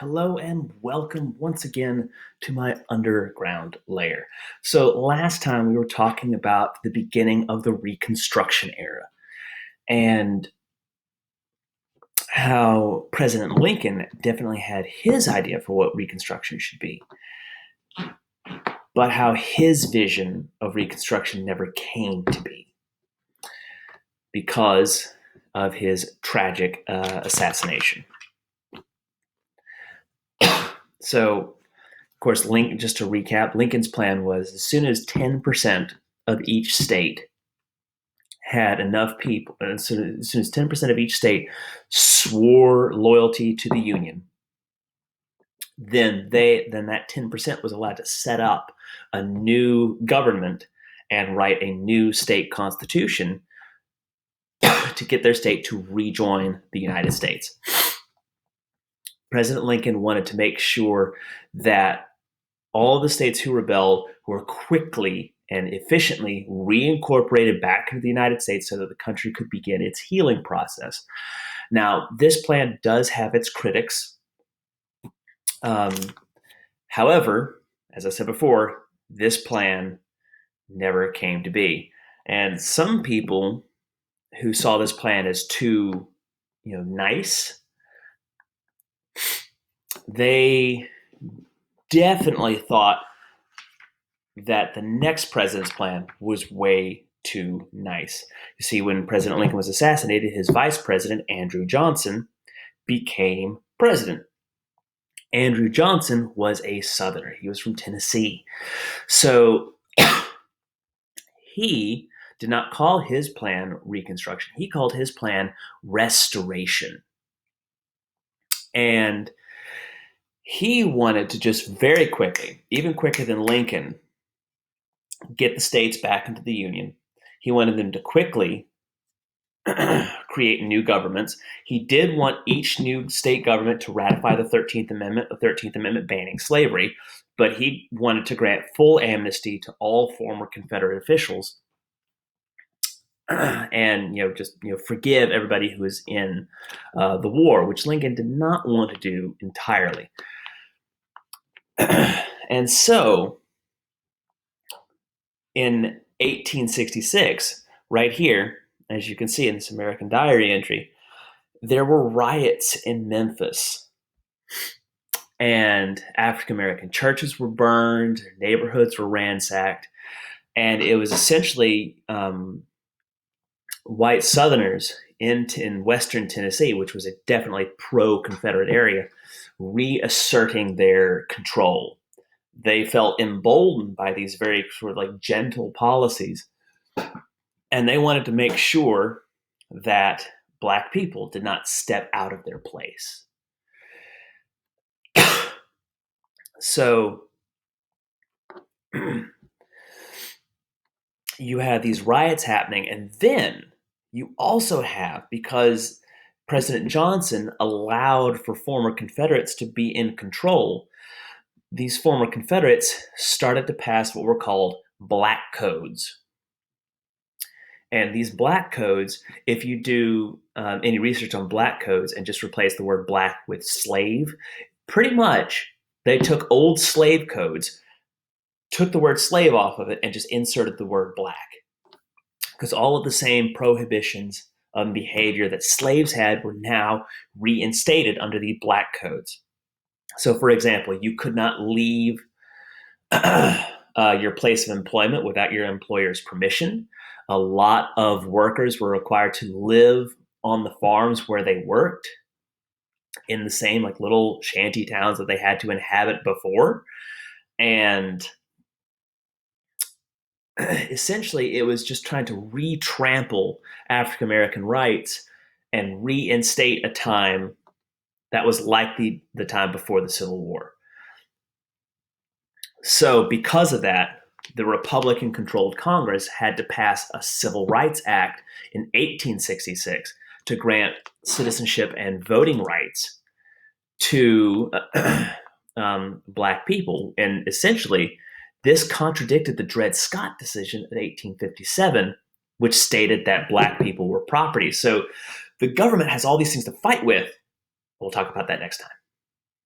Hello and welcome once again to my underground lair. So, last time we were talking about the beginning of the Reconstruction era and how President Lincoln definitely had his idea for what Reconstruction should be, but how his vision of Reconstruction never came to be because of his tragic assassination. So, of course, just to recap, Lincoln's plan was as soon as 10% of each state had enough people, as soon as 10% of each state swore loyalty to the Union, then that 10% was allowed to set up a new government and write a new state constitution to get their state to rejoin the United States. President Lincoln wanted to make sure that all of the states who rebelled were quickly and efficiently reincorporated back into the United States so that the country could begin its healing process. Now, this plan does have its critics. However, as I said before, this plan never came to be. And some people who saw this plan as too, nice, they definitely thought that the next president's plan was way too nice. You see, when President Lincoln was assassinated, his vice president, Andrew Johnson, became president. Andrew Johnson was a Southerner. He was from Tennessee. So he did not call his plan Reconstruction. He called his plan Restoration. And he wanted to just very quickly, even quicker than Lincoln, get the states back into the Union. He wanted them to quickly create new governments. He did want each new state government to ratify the 13th Amendment banning slavery, but he wanted to grant full amnesty to all former Confederate officials and forgive everybody who was in the war, which Lincoln did not want to do entirely. And so in 1866, right here, as you can see in this American Diary entry, there were riots in Memphis. And African American churches were burned, neighborhoods were ransacked, and it was essentially white Southerners in Western Tennessee, which was a definitely pro-Confederate area, reasserting their control. They felt emboldened by these very sort of like gentle policies, and they wanted to make sure that Black people did not step out of their place. So you have these riots happening, and then you also have, because President Johnson allowed for former Confederates to be in control, these former Confederates started to pass what were called black codes. And these black codes, if you do any research on black codes and just replace the word black with slave, pretty much they took old slave codes, took the word slave off of it, and just inserted the word black. Because all of the same prohibitions of behavior that slaves had were now reinstated under the black codes. So, for example, you could not leave your place of employment without your employer's permission. A lot of workers were required to live on the farms where they worked in the same like little shanty towns that they had to inhabit before. And essentially, it was just trying to re-trample African American rights and reinstate a time that was like the time before the Civil War. So because of that, the Republican-controlled Congress had to pass a Civil Rights Act in 1866 to grant citizenship and voting rights to Black people. And essentially, this contradicted the Dred Scott decision of 1857, which stated that Black people were property. So the government has all these things to fight with. We'll talk about that next time.